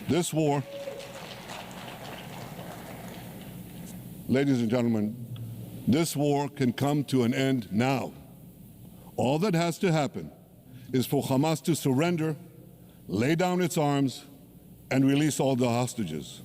This war, ladies and gentlemen, this war can come to an end now. All that has to happen is for Hamas to surrender, lay down its arms, and release all the hostages.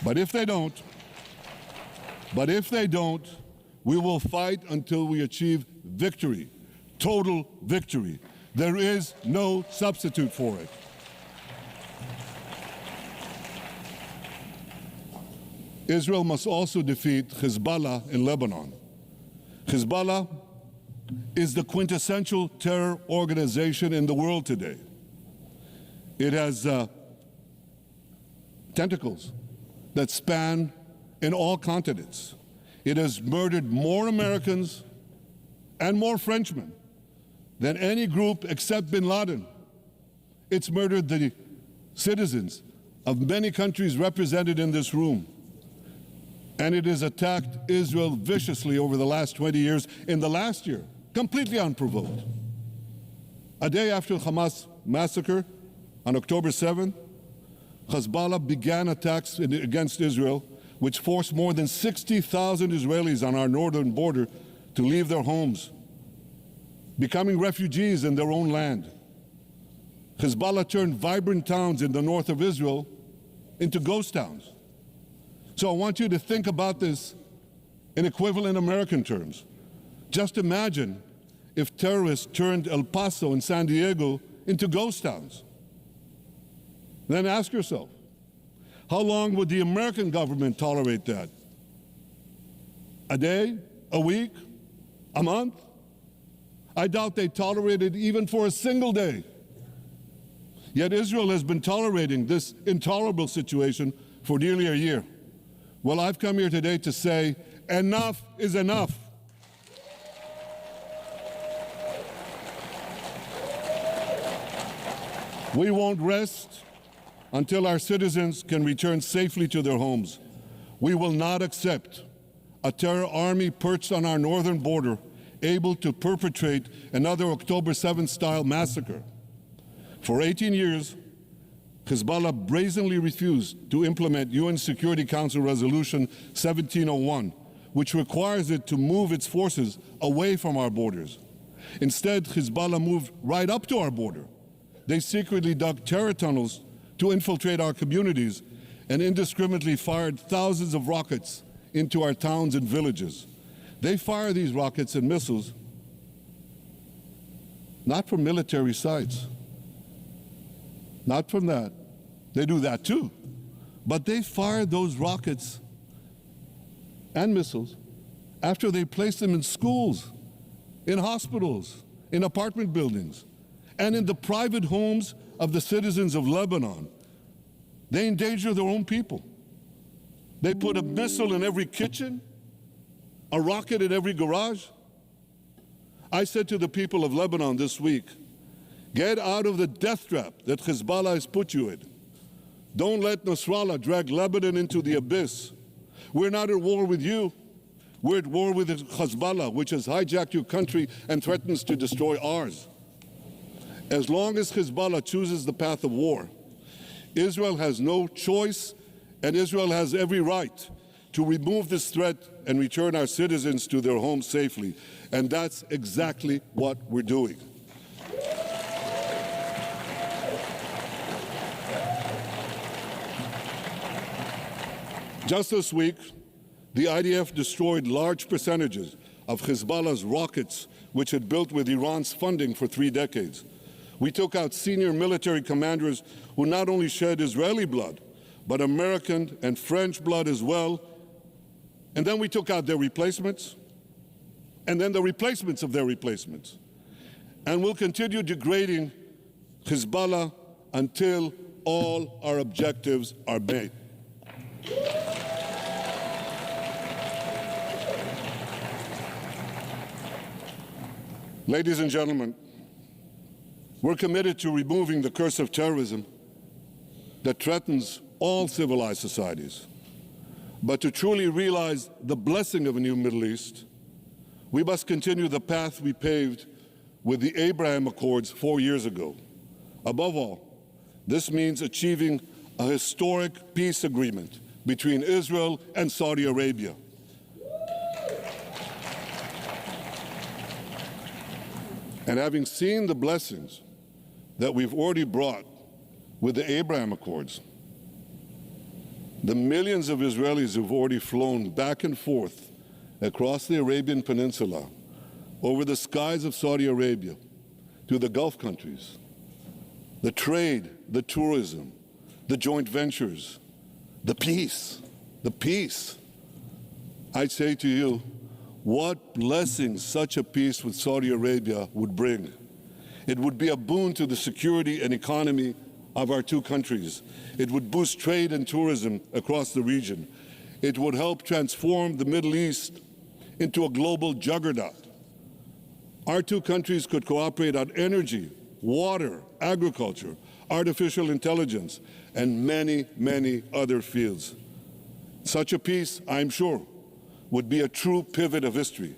But if they don't, we will fight until we achieve victory, total victory. There is no substitute for it. Israel must also defeat Hezbollah in Lebanon. Hezbollah is the quintessential terror organization in the world today. It has tentacles that span in all continents. It has murdered more Americans and more Frenchmen than any group except bin Laden. It's murdered the citizens of many countries represented in this room. And it has attacked Israel viciously over the last 20 years. In the last year, completely unprovoked. A day after the Hamas massacre, on October 7th, Hezbollah began attacks against Israel, which forced more than 60,000 Israelis on our northern border to leave their homes, becoming refugees in their own land. Hezbollah turned vibrant towns in the north of Israel into ghost towns. So I want you to think about this in equivalent American terms. Just imagine if terrorists turned El Paso and San Diego into ghost towns. Then ask yourself, how long would the American government tolerate that? A day? A week? A month? I doubt they tolerate it even for a single day. Yet Israel has been tolerating this intolerable situation for nearly a year. Well, I've come here today to say enough is enough. We won't rest until our citizens can return safely to their homes. We will not accept a terror army perched on our northern border, able to perpetrate another October 7th style massacre. For 18 years, Hezbollah brazenly refused to implement UN Security Council Resolution 1701, which requires it to move its forces away from our borders. Instead, Hezbollah moved right up to our border. They secretly dug terror tunnels to infiltrate our communities and indiscriminately fired thousands of rockets into our towns and villages. They fire these rockets and missiles not from military sites, not from that. They do that too. But they fire those rockets and missiles after they place them in schools, in hospitals, in apartment buildings, and in the private homes of the citizens of Lebanon. They endanger their own people. They put a missile in every kitchen, a rocket in every garage. I said to the people of Lebanon this week, get out of the death trap that Hezbollah has put you in. Don't let Nasrallah drag Lebanon into the abyss. We're not at war with you. We're at war with Hezbollah, which has hijacked your country and threatens to destroy ours. As long as Hezbollah chooses the path of war, Israel has no choice, and Israel has every right to remove this threat and return our citizens to their homes safely. And that's exactly what we're doing. Just this week, the IDF destroyed large percentages of Hezbollah's rockets, which had built with Iran's funding for 3 decades. We took out senior military commanders who not only shed Israeli blood, but American and French blood as well. And then we took out their replacements, and then the replacements of their replacements. And we'll continue degrading Hezbollah until all our objectives are met. Ladies and gentlemen, we're committed to removing the curse of terrorism that threatens all civilized societies. But to truly realize the blessing of a new Middle East, we must continue the path we paved with the Abraham Accords 4 years ago. Above all, this means achieving a historic peace agreement between Israel and Saudi Arabia. And having seen the blessings that we've already brought with the Abraham Accords, the millions of Israelis who've already flown back and forth across the Arabian Peninsula, over the skies of Saudi Arabia, to the Gulf countries, the trade, the tourism, the joint ventures, the peace. I say to you, what blessings such a peace with Saudi Arabia would bring. It would be a boon to the security and economy of our two countries. It would boost trade and tourism across the region. It would help transform the Middle East into a global juggernaut. Our two countries could cooperate on energy, water, agriculture, artificial intelligence, and many, many other fields. Such a peace, I'm sure, would be a true pivot of history.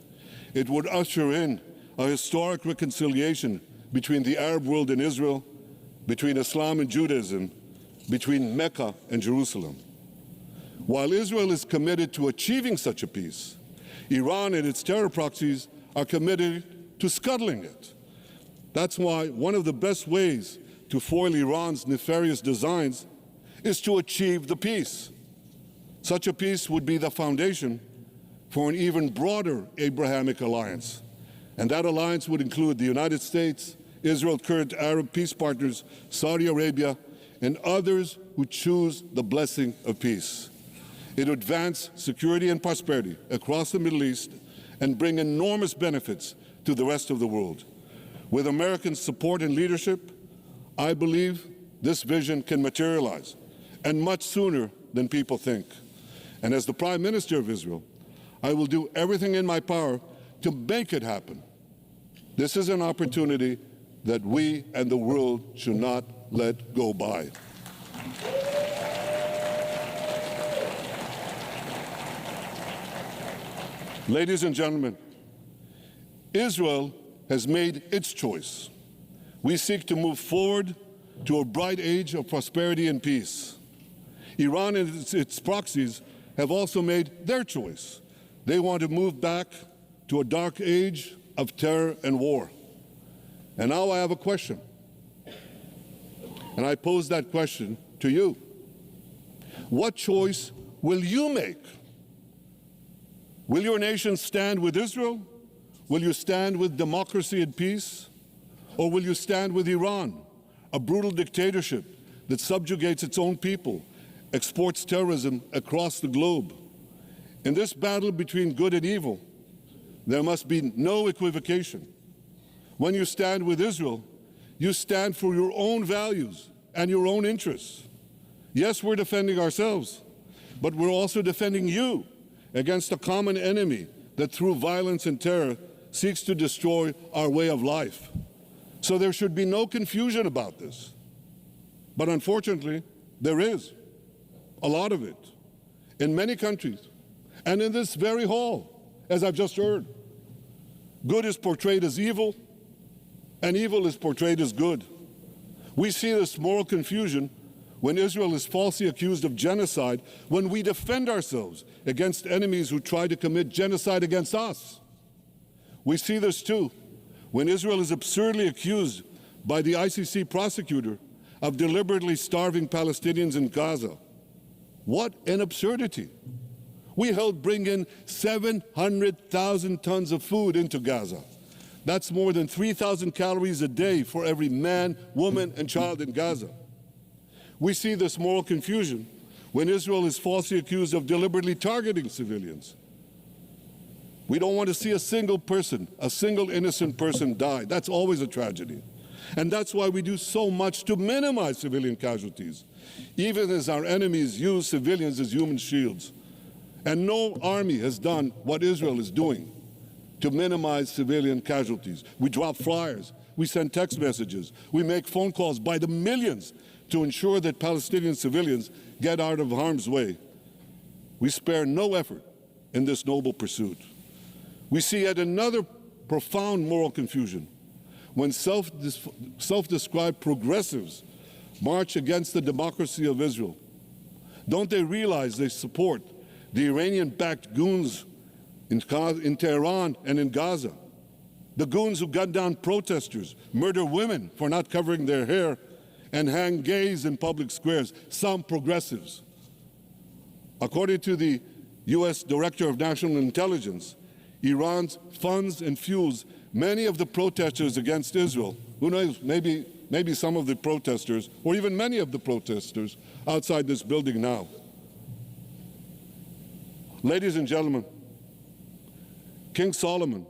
It would usher in a historic reconciliation between the Arab world and Israel, between Islam and Judaism, between Mecca and Jerusalem. While Israel is committed to achieving such a peace, Iran and its terror proxies are committed to scuttling it. That's why one of the best ways to foil Iran's nefarious designs is to achieve the peace. Such a peace would be the foundation for an even broader Abrahamic alliance. And that alliance would include the United States, Israel's current Arab peace partners, Saudi Arabia, and others who choose the blessing of peace. It would advance security and prosperity across the Middle East and bring enormous benefits to the rest of the world. With American support and leadership, I believe this vision can materialize, and much sooner than people think. And as the Prime Minister of Israel, I will do everything in my power to make it happen. This is an opportunity that we and the world should not let go by. Ladies and gentlemen, Israel has made its choice. We seek to move forward to a bright age of prosperity and peace. Iran and its proxies have also made their choice. They want to move back to a dark age of terror and war. And now I have a question. And I pose that question to you. What choice will you make? Will your nation stand with Israel? Will you stand with democracy and peace? Or will you stand with Iran, a brutal dictatorship that subjugates its own people, exports terrorism across the globe? In this battle between good and evil, there must be no equivocation. When you stand with Israel, you stand for your own values and your own interests. Yes, we're defending ourselves, but we're also defending you against a common enemy that through violence and terror seeks to destroy our way of life. So there should be no confusion about this. But unfortunately, there is a lot of it in many countries and in this very hall, as I've just heard. Good is portrayed as evil, and evil is portrayed as good. We see this moral confusion when Israel is falsely accused of genocide, when we defend ourselves against enemies who try to commit genocide against us. We see this too when Israel is absurdly accused by the ICC prosecutor of deliberately starving Palestinians in Gaza. What an absurdity. We helped bring in 700,000 tons of food into Gaza. That's more than 3,000 calories a day for every man, woman, and child in Gaza. We see this moral confusion when Israel is falsely accused of deliberately targeting civilians. We don't want to see a single person, a single innocent person die. That's always a tragedy. And that's why we do so much to minimize civilian casualties, even as our enemies use civilians as human shields. And no army has done what Israel is doing to minimize civilian casualties. We drop flyers, we send text messages, we make phone calls by the millions to ensure that Palestinian civilians get out of harm's way. We spare no effort in this noble pursuit. We see yet another profound moral confusion when self-described progressives march against the democracy of Israel? Don't they realize they support the Iranian-backed goons in Tehran and in Gaza? The goons who gun down protesters, murder women for not covering their hair, and hang gays in public squares, some progressives. According to the U.S. Director of National Intelligence, Iran funds and fuels many of the protesters against Israel. Who knows, maybe some of the protesters, or even many of the protesters outside this building now. Ladies and gentlemen, King Solomon,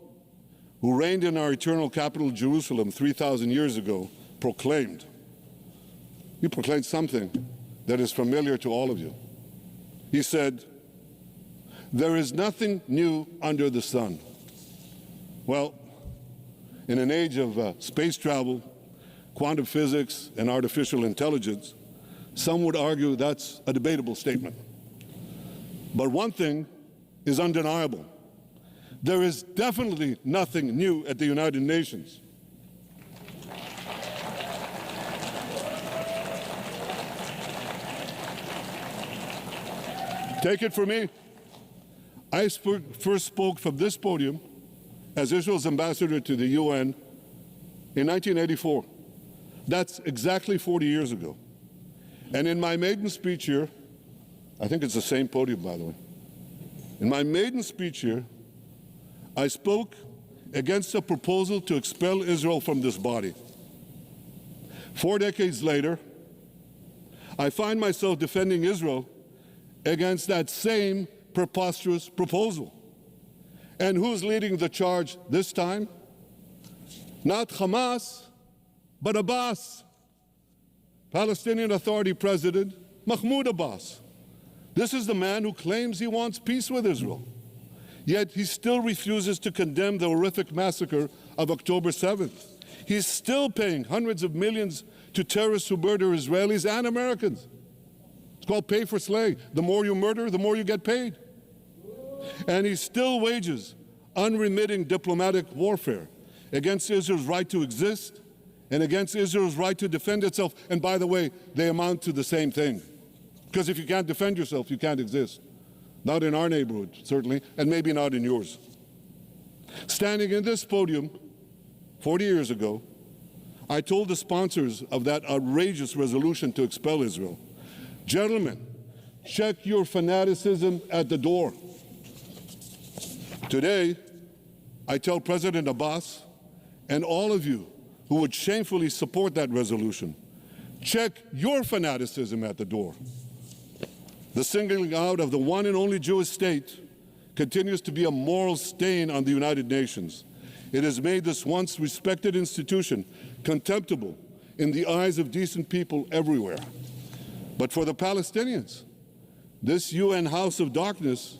who reigned in our eternal capital, Jerusalem, 3,000 years ago, proclaimed something that is familiar to all of you. He said, "There is nothing new under the sun." Well, in an age of space travel, quantum physics, and artificial intelligence, some would argue that's a debatable statement. But one thing is undeniable. There is definitely nothing new at the United Nations. Take it from me. I first spoke from this podium as Israel's ambassador to the UN in 1984. That's exactly 40 years ago. And in my maiden speech here, I think it's the same podium, by the way. In my maiden speech here, I spoke against a proposal to expel Israel from this body. 4 decades later, I find myself defending Israel against that same preposterous proposal. And who's leading the charge this time? Not Hamas, but Abbas, Palestinian Authority President Mahmoud Abbas. This is the man who claims he wants peace with Israel. Yet he still refuses to condemn the horrific massacre of October 7th. He's still paying hundreds of millions to terrorists who murder Israelis and Americans. It's called pay for slay. The more you murder, the more you get paid. And he still wages unremitting diplomatic warfare against Israel's right to exist and against Israel's right to defend itself. And by the way, they amount to the same thing. Because if you can't defend yourself, you can't exist. Not in our neighborhood, certainly, and maybe not in yours. Standing in this podium 40 years ago, I told the sponsors of that outrageous resolution to expel Israel, "Gentlemen, check your fanaticism at the door." Today, I tell President Abbas and all of you who would shamefully support that resolution, check your fanaticism at the door. The singling out of the one and only Jewish state continues to be a moral stain on the United Nations. It has made this once respected institution contemptible in the eyes of decent people everywhere. But for the Palestinians, this UN House of Darkness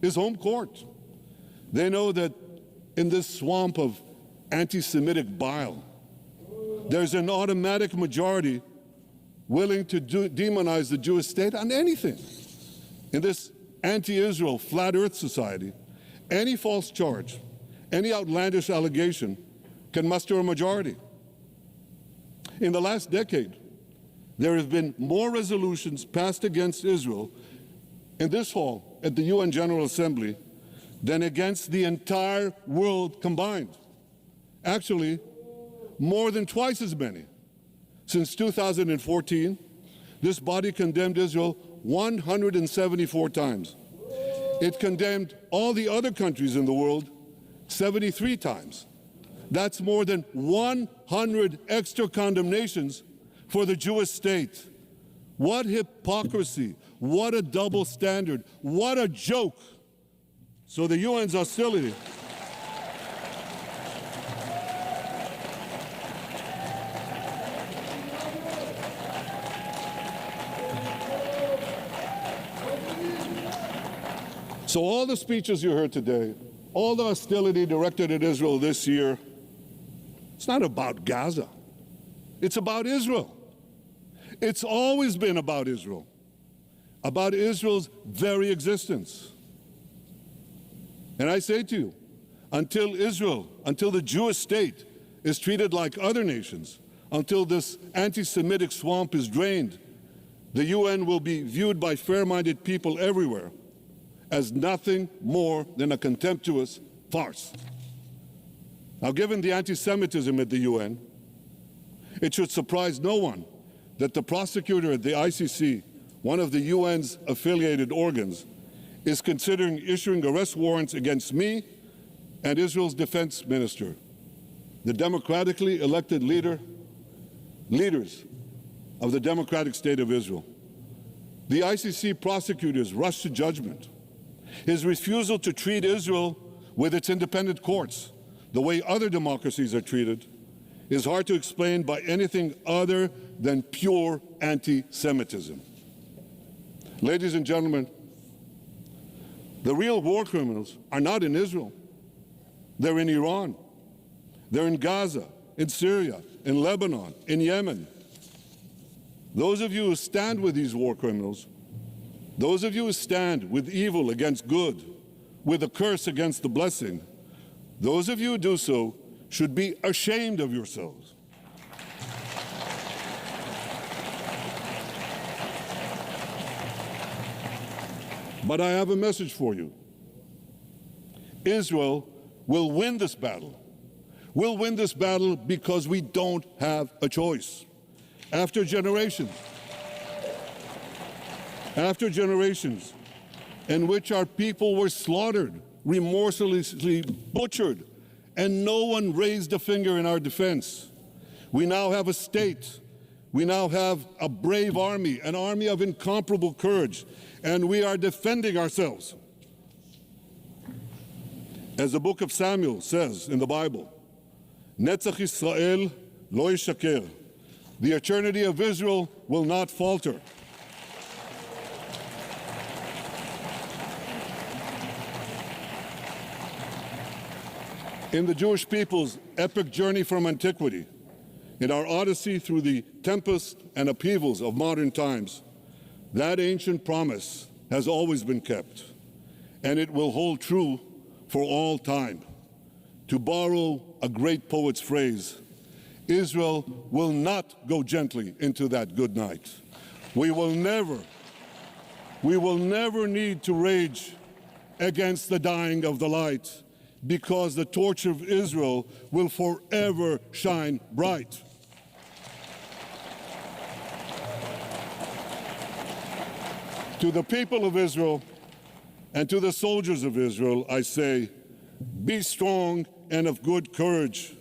is home court. They know that in this swamp of anti-Semitic bile, there's an automatic majority willing to demonize the Jewish state on anything. In this anti-Israel flat earth society, any false charge, any outlandish allegation can muster a majority. In the last decade, there have been more resolutions passed against Israel in this hall at the UN General Assembly than against the entire world combined. Actually, more than twice as many. Since 2014, this body condemned Israel 174 times. It condemned all the other countries in the world 73 times. That's more than 100 extra condemnations for the Jewish state. What hypocrisy, what a double standard, what a joke. So the UN's hostility So all the speeches you heard today, all the hostility directed at Israel this year, it's not about Gaza. It's about Israel. It's always been about Israel's very existence. And I say to you, until the Jewish state is treated like other nations, until this anti-Semitic swamp is drained, the UN will be viewed by fair-minded people everywhere as nothing more than a contemptuous farce. Now, given the anti-Semitism at the UN, it should surprise no one that the prosecutor at the ICC, one of the UN's affiliated organs, is considering issuing arrest warrants against me and Israel's defense minister, the democratically elected leaders of the democratic state of Israel. The ICC prosecutors rushed to judgment. His refusal to treat Israel with its independent courts the way other democracies are treated is hard to explain by anything other than pure anti-Semitism. Ladies and gentlemen, the real war criminals are not in Israel. They're in Iran. They're in Gaza, in Syria, in Lebanon, in Yemen. Those of you who stand with these war criminals, those of you who stand with evil against good, with a curse against the blessing, those of you who do so should be ashamed of yourselves. But I have a message for you. Israel will win this battle. We'll win this battle because we don't have a choice. After generations in which our people were slaughtered, remorselessly butchered, and no one raised a finger in our defense, we now have a state. We now have a brave army, an army of incomparable courage, and we are defending ourselves. As the book of Samuel says in the Bible, Netzach Yisrael lo yishaker. The eternity of Israel will not falter. In the Jewish people's epic journey from antiquity, in our odyssey through the tempests and upheavals of modern times, that ancient promise has always been kept, and it will hold true for all time. To borrow a great poet's phrase, Israel will not go gently into that good night. We will never need to rage against the dying of the light, because the torch of Israel will forever shine bright. To the people of Israel and to the soldiers of Israel, I say, be strong and of good courage.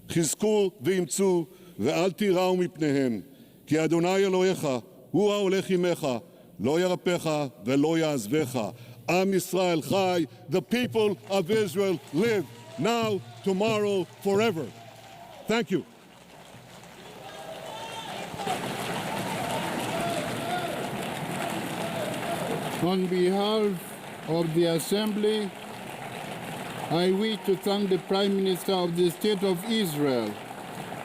חזקו ואמצו ואל תיראו מפניהם, כי אדוני אלוהיך הוא ההולך עמך, לא ירפך ולא יעזבך. Am Yisrael Chai, the people of Israel live now, tomorrow, forever. Thank you. On behalf of the Assembly, I wish to thank the Prime Minister of the State of Israel